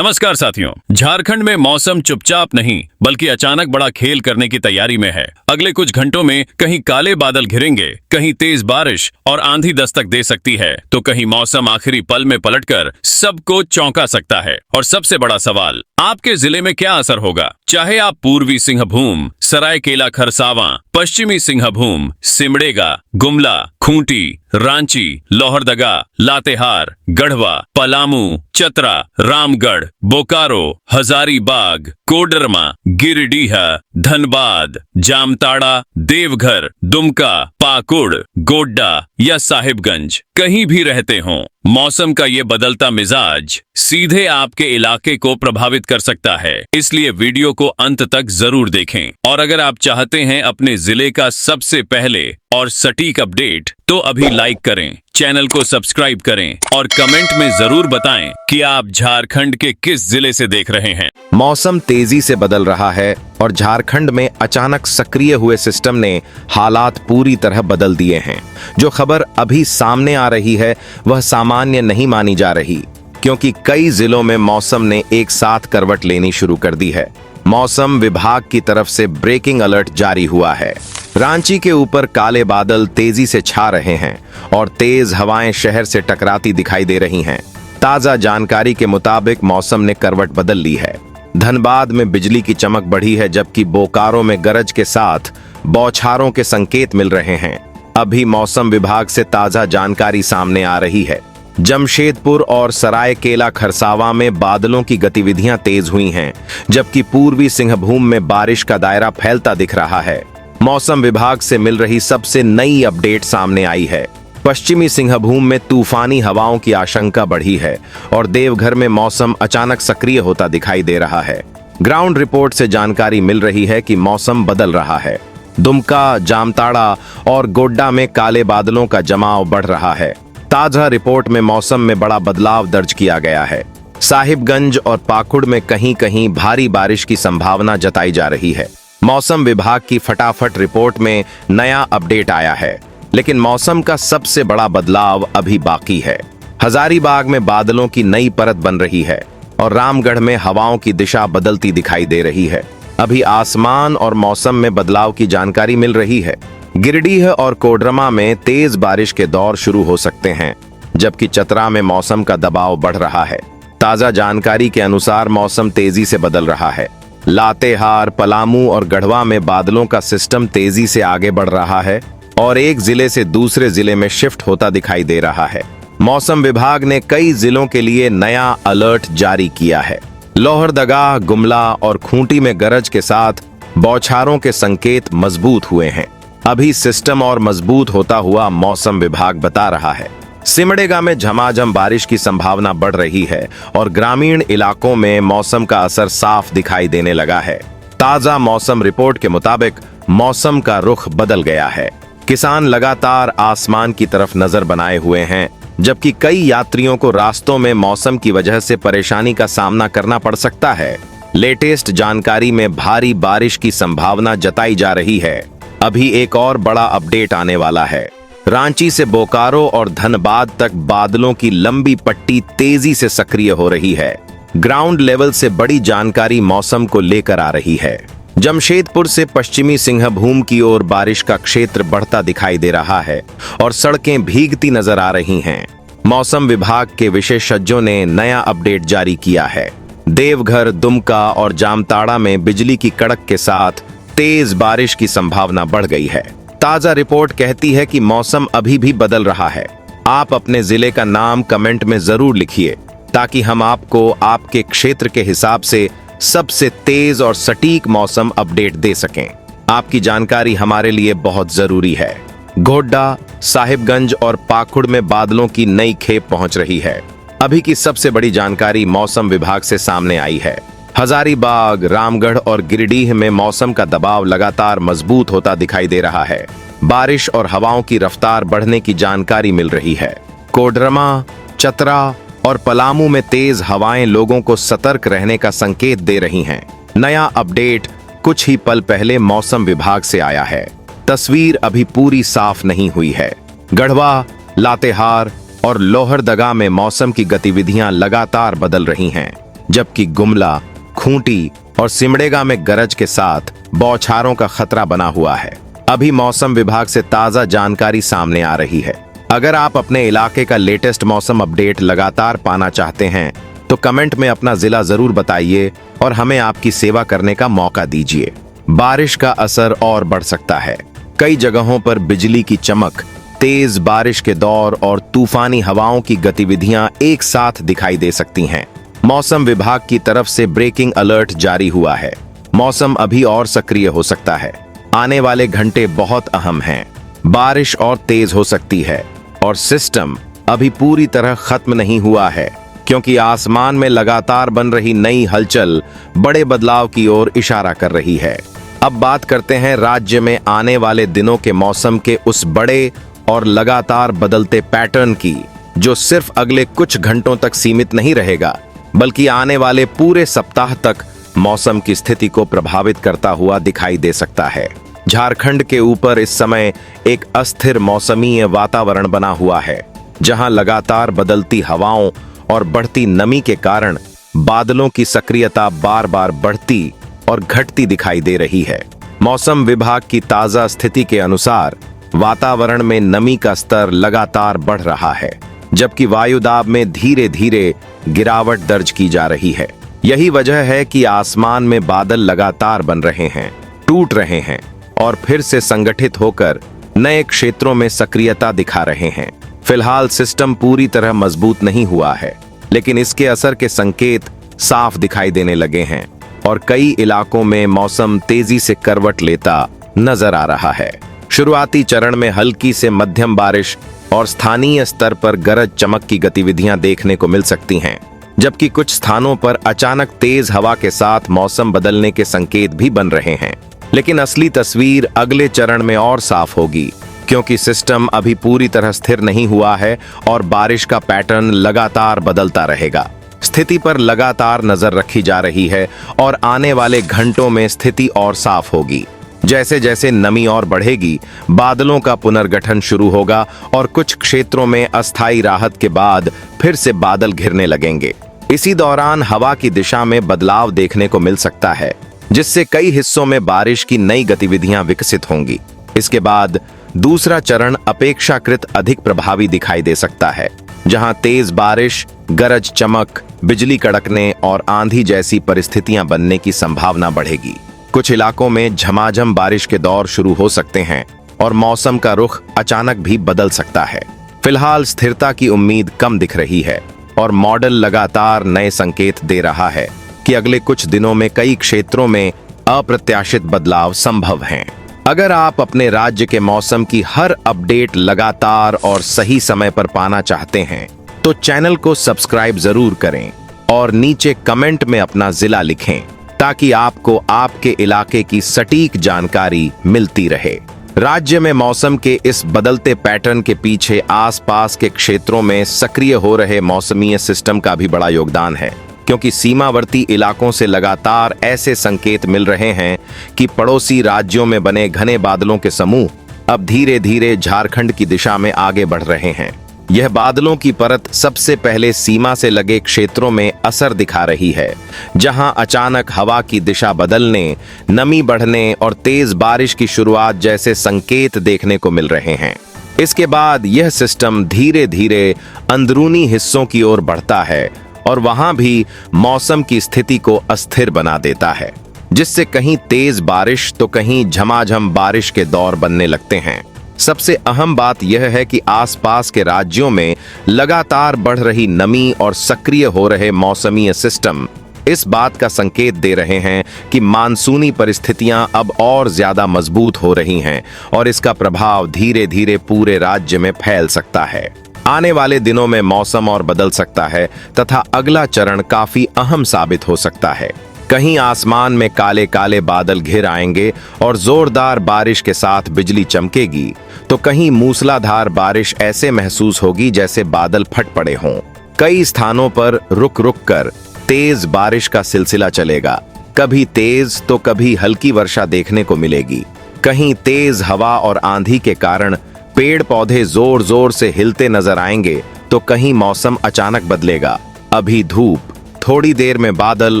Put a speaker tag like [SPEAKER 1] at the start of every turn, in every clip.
[SPEAKER 1] नमस्कार साथियों। झारखंड में मौसम चुपचाप नहीं बल्कि अचानक बड़ा खेल करने की तैयारी में है। अगले कुछ घंटों में कहीं काले बादल घिरेंगे, कहीं तेज बारिश और आंधी दस्तक दे सकती है, तो कहीं मौसम आखिरी पल में पलटकर सबको चौंका सकता है। और सबसे बड़ा सवाल, आपके जिले में क्या असर होगा? चाहे आप पूर्वी सिंहभूम, सरायकेला खरसावां, पश्चिमी सिंहभूम, सिमडेगा, गुमला, खूंटी, रांची, लोहरदगा, लातेहार, गढ़वा, पलामू, चतरा, रामगढ़, बोकारो, हजारीबाग, कोडरमा, गिरिडीह, धनबाद, जामताड़ा, देवघर, दुमका, पाकुड़, गोड्डा या साहिबगंज कहीं भी रहते हों, मौसम का ये बदलता मिजाज सीधे आपके इलाके को प्रभावित कर सकता है। इसलिए वीडियो को अंत तक जरूर देखें। और अगर आप चाहते हैं अपने जिले का सबसे पहले और सटीक अपडेट, तो अभी लाइक करें, चैनल को सब्सक्राइब करें और कमेंट में जरूर बताएं कि आप झारखंड के किस जिले से देख रहे हैं।
[SPEAKER 2] मौसम तेजी से बदल रहा है और झारखंड में अचानक सक्रिय हुए सिस्टम ने हालात पूरी तरह बदल दिए हैं। जो खबर अभी सामने आ रही है वह सामान्य नहीं मानी जा रही, क्योंकि कई जिलों में मौसम ने एक साथ करवट लेनी शुरू कर दी है। मौसम विभाग की तरफ से ब्रेकिंग अलर्ट जारी हुआ है। रांची के ऊपर काले बादल तेजी से छा रहे हैं और तेज हवाएं शहर से टकराती दिखाई दे रही हैं। ताजा जानकारी के मुताबिक मौसम ने करवट बदल ली है। धनबाद में बिजली की चमक बढ़ी है, जबकि बोकारो में गरज के साथ बौछारों के संकेत मिल रहे हैं। अभी मौसम विभाग से ताजा जानकारी सामने आ रही है। जमशेदपुर और सरायकेला खरसावां में बादलों की गतिविधियां तेज हुई हैं, जबकि पूर्वी सिंहभूम में बारिश का दायरा फैलता दिख रहा है। मौसम विभाग से मिल रही सबसे नई अपडेट सामने आई है। पश्चिमी सिंहभूम में तूफानी हवाओं की आशंका बढ़ी है और देवघर में मौसम अचानक सक्रिय होता दिखाई दे रहा है। ग्राउंड रिपोर्ट से जानकारी मिल रही है कि मौसम बदल रहा है। दुमका, जामताड़ा और गोड्डा में काले बादलों का जमाव बढ़ रहा है। ताजा रिपोर्ट में मौसम में बड़ा बदलाव दर्ज किया गया है। साहिबगंज और पाकुड़ में कहीं कहीं भारी बारिश की संभावना जताई जा रही है। मौसम विभाग की फटाफट रिपोर्ट में नया अपडेट आया है, लेकिन मौसम का सबसे बड़ा बदलाव अभी बाकी है। हजारीबाग में बादलों की नई परत बन रही है और रामगढ़ में हवाओं की दिशा बदलती दिखाई दे रही है। अभी आसमान और मौसम में बदलाव की जानकारी मिल रही है। गिरिडीह और कोडरमा में तेज बारिश के दौर शुरू हो सकते हैं, जबकि चतरा में मौसम का दबाव बढ़ रहा है। ताजा जानकारी के अनुसार मौसम तेजी से बदल रहा है। लातेहार, पलामू और गढ़वा में बादलों का सिस्टम तेजी से आगे बढ़ रहा है और एक जिले से दूसरे जिले में शिफ्ट होता दिखाई दे रहा है। मौसम विभाग ने कई जिलों के लिए नया अलर्ट जारी किया है। लोहरदगा, गुमला और खूंटी में गरज के साथ बौछारों के संकेत मजबूत हुए हैं। अभी सिस्टम और मजबूत होता हुआ मौसम विभाग बता रहा है। सिमडेगा में झमाझम बारिश की संभावना बढ़ रही है और ग्रामीण इलाकों में मौसम का असर साफ दिखाई देने लगा है। ताजा मौसम रिपोर्ट के मुताबिक मौसम का रुख बदल गया है। किसान लगातार आसमान की तरफ नजर बनाए हुए हैं, जबकि कई यात्रियों को रास्तों में मौसम की वजह से परेशानी का सामना करना पड़ सकता है। लेटेस्ट जानकारी में भारी बारिश की संभावना जताई जा रही है। अभी एक और बड़ा अपडेट आने वाला है। रांची से बोकारो और धनबाद तक बादलों की लंबी पट्टी तेजी से सक्रिय हो रही है। ग्राउंड लेवल से बड़ी जानकारी मौसम को लेकर आ रही है। जमशेदपुर से पश्चिमी सिंहभूम की ओर बारिश का क्षेत्र बढ़ता दिखाई दे रहा है और सड़कें भीगती नजर आ रही हैं। मौसम विभाग के विशेषज्ञों ने नया अपडेट जारी किया है। देवघर, दुमका और जामताड़ा में बिजली की कड़क के साथ तेज बारिश की संभावना बढ़ गई है। ताजा रिपोर्ट कहती है कि मौसम अभी भी बदल रहा है। आप अपने जिले का नाम कमेंट में जरूर लिखिए, ताकि हम आपको आपके क्षेत्र के हिसाब से सबसे तेज और सटीक मौसम अपडेट दे सकें। आपकी जानकारी हमारे लिए बहुत जरूरी है। गोड्डा, साहिबगंज और पाकुड़ में बादलों की नई खेप पहुंच रही है। अभी की सबसे बड़ी जानकारी मौसम विभाग से सामने आई है। हजारीबाग, रामगढ़ और गिरिडीह में मौसम का दबाव लगातार मजबूत होता दिखाई दे रहा है। बारिश और हवाओं की रफ्तार बढ़ने की जानकारी मिल रही है। कोडरमा, चतरा और पलामू में तेज हवाएं लोगों को सतर्क रहने का संकेत दे रही हैं। नया अपडेट कुछ ही पल पहले मौसम विभाग से आया है। तस्वीर अभी पूरी साफ नहीं हुई है। गढ़वा, लातेहार और लोहरदगा में मौसम की गतिविधियां लगातार बदल रही हैं। जबकि गुमला, खूंटी और सिमडेगा में गरज के साथ बौछारों का खतरा बना हुआ है। अभी मौसम विभाग से ताजा जानकारी सामने आ रही है। अगर आप अपने इलाके का लेटेस्ट मौसम अपडेट लगातार पाना चाहते हैं तो कमेंट में अपना जिला जरूर बताइए और हमें आपकी सेवा करने का मौका दीजिए। बारिश का असर और बढ़ सकता है। कई जगहों पर बिजली की चमक, तेज बारिश के दौर और तूफानी हवाओं की गतिविधियां एक साथ दिखाई दे सकती हैं। मौसम विभाग की तरफ से ब्रेकिंग अलर्ट जारी हुआ है। मौसम अभी और सक्रिय हो सकता है। आने वाले घंटे बहुत अहम हैं। बारिश और तेज हो सकती है और सिस्टम अभी पूरी तरह खत्म नहीं हुआ है, क्योंकि आसमान में लगातार बन रही नई हलचल बड़े बदलाव की ओर इशारा कर रही है। अब बात करते हैं राज्य में आने वाले दिनों के मौसम के उस बड़े और लगातार बदलते पैटर्न की, जो सिर्फ अगले कुछ घंटों तक सीमित नहीं रहेगा, बल्कि आने वाले पूरे सप्ताह तक मौसम की स्थिति को प्रभावित करता हुआ दिखाई दे सकता है। झारखंड के ऊपर इस समय एक अस्थिर मौसमीय वातावरण बना हुआ है, जहां लगातार बदलती हवाओं और बढ़ती नमी के कारण बादलों की सक्रियता बार बार बढ़ती और घटती दिखाई दे रही है। मौसम विभाग की ताजा स्थिति के अनुसार वातावरण में नमी का स्तर लगातार बढ़ रहा है, जबकि वायुदाब में धीरे धीरे गिरावट दर्ज की जा रही है। यही वजह है कि आसमान में बादल लगातार बन रहे हैं, टूट रहे हैं और फिर से संगठित होकर नए क्षेत्रों में सक्रियता दिखा रहे हैं। फिलहाल सिस्टम पूरी तरह मजबूत नहीं हुआ है, लेकिन इसके असर के संकेत साफ दिखाई देने लगे हैं और कई इलाकों में मौसम तेजी से करवट लेता नजर आ रहा है। शुरुआती चरण में हल्की से मध्यम बारिश और स्थानीय स्तर पर गरज चमक की गतिविधियां देखने को मिल सकती हैं, जबकि कुछ स्थानों पर अचानक तेज हवा के साथ मौसम बदलने के संकेत भी बन रहे हैं। लेकिन असली तस्वीर अगले चरण में और साफ होगी, क्योंकि सिस्टम अभी पूरी तरह स्थिर नहीं हुआ है और बारिश का पैटर्न लगातार बदलता रहेगा। स्थिति पर लगातार नजर रखी जा रही है और आने वाले घंटों में स्थिति और साफ होगी। जैसे जैसे नमी और बढ़ेगी, बादलों का पुनर्गठन शुरू होगा और कुछ क्षेत्रों में अस्थायी राहत के बाद फिर से बादल घिरने लगेंगे। इसी दौरान हवा की दिशा में बदलाव देखने को मिल सकता है, जिससे कई हिस्सों में बारिश की नई गतिविधियां विकसित होंगी। इसके बाद दूसरा चरण अपेक्षाकृत अधिक प्रभावी दिखाई दे सकता है, जहां तेज बारिश, गरज चमक, बिजली कड़कने और आंधी जैसी परिस्थितियां बनने की संभावना बढ़ेगी। कुछ इलाकों में झमाझम बारिश के दौर शुरू हो सकते हैं और मौसम का रुख अचानक भी बदल सकता है। फिलहाल स्थिरता की उम्मीद कम दिख रही है और मॉडल लगातार नए संकेत दे रहा है कि अगले कुछ दिनों में कई क्षेत्रों में अप्रत्याशित बदलाव संभव हैं। अगर आप अपने राज्य के मौसम की हर अपडेट लगातार और सही समय पर पाना चाहते हैं तो चैनल को सब्सक्राइब जरूर करें और नीचे कमेंट में अपना जिला लिखें, ताकि आपको आपके इलाके की सटीक जानकारी मिलती रहे। राज्य में मौसम के इस बदलते पैटर्न के पीछे आसपास के क्षेत्रों में सक्रिय हो रहे मौसमीय सिस्टम का भी बड़ा योगदान है, क्योंकि सीमावर्ती इलाकों से लगातार ऐसे संकेत मिल रहे हैं कि पड़ोसी राज्यों में बने घने बादलों के समूह अब धीरे धीरे झारखंड की दिशा में आगे बढ़ रहे हैं। यह बादलों की परत सबसे पहले सीमा से लगे क्षेत्रों में असर दिखा रही है, जहां अचानक हवा की दिशा बदलने, नमी बढ़ने और तेज बारिश की शुरुआत जैसे संकेत देखने को मिल रहे हैं। इसके बाद यह सिस्टम धीरे धीरे अंदरूनी हिस्सों की ओर बढ़ता है और वहां भी मौसम की स्थिति को अस्थिर बना देता है, जिससे कहीं तेज बारिश तो कहीं झमाझम बारिश के दौर बनने लगते हैं। सबसे अहम बात यह है कि आसपास के राज्यों में लगातार बढ़ रही नमी और सक्रिय हो रहे मौसमीय सिस्टम इस बात का संकेत दे रहे हैं कि मानसूनी परिस्थितियां अब और ज्यादा मजबूत हो रही हैं और इसका प्रभाव धीरे धीरे पूरे राज्य में फैल सकता है। आने वाले दिनों में मौसम और बदल सकता है तथा अगला चरण काफी अहम साबित हो सकता है। कहीं आसमान में काले काले बादल घिर आएंगे और जोरदार बारिश के साथ बिजली चमकेगी, तो कहीं मूसलाधार बारिश ऐसे महसूस होगी जैसे बादल फट पड़े हों। कई स्थानों पर रुक रुक कर तेज बारिश का सिलसिला चलेगा। कभी तेज तो कभी हल्की वर्षा देखने को मिलेगी। कहीं तेज हवा और आंधी के कारण पेड़ पौधे जोर जोर से हिलते नजर आएंगे, तो कहीं मौसम अचानक बदलेगा। अभी धूप, थोड़ी देर में बादल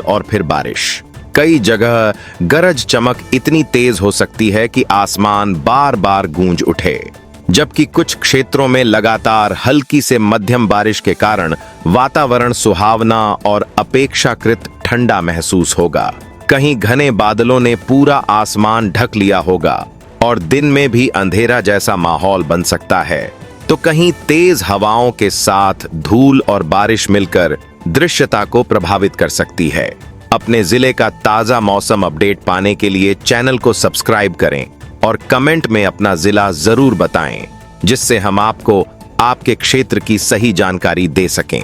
[SPEAKER 2] और फिर बारिश। कई जगह गरज चमक इतनी तेज हो सकती है कि आसमान बार बार गूंज उठे, जबकि कुछ क्षेत्रों में लगातार हल्की से मध्यम बारिश के कारण वातावरण सुहावना और अपेक्षाकृत ठंडा महसूस होगा। कहीं घने बादलों ने पूरा आसमान ढक लिया होगा और दिन में भी अंधेरा जैसा माहौल बन सकता है, तो कहीं तेज हवाओं के साथ धूल और बारिश मिलकर दृश्यता को प्रभावित कर सकती है। अपने जिले का ताजा मौसम अपडेट पाने के लिए चैनल को सब्सक्राइब करें और कमेंट में अपना जिला जरूर बताएं, जिससे हम आपको आपके क्षेत्र की सही जानकारी दे सकें।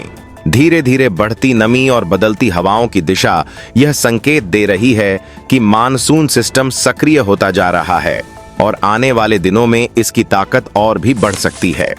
[SPEAKER 2] धीरे धीरे बढ़ती नमी और बदलती हवाओं की दिशा यह संकेत दे रही है कि मानसून सिस्टम सक्रिय होता जा रहा है और आने वाले दिनों में इसकी ताकत और भी बढ़ सकती है।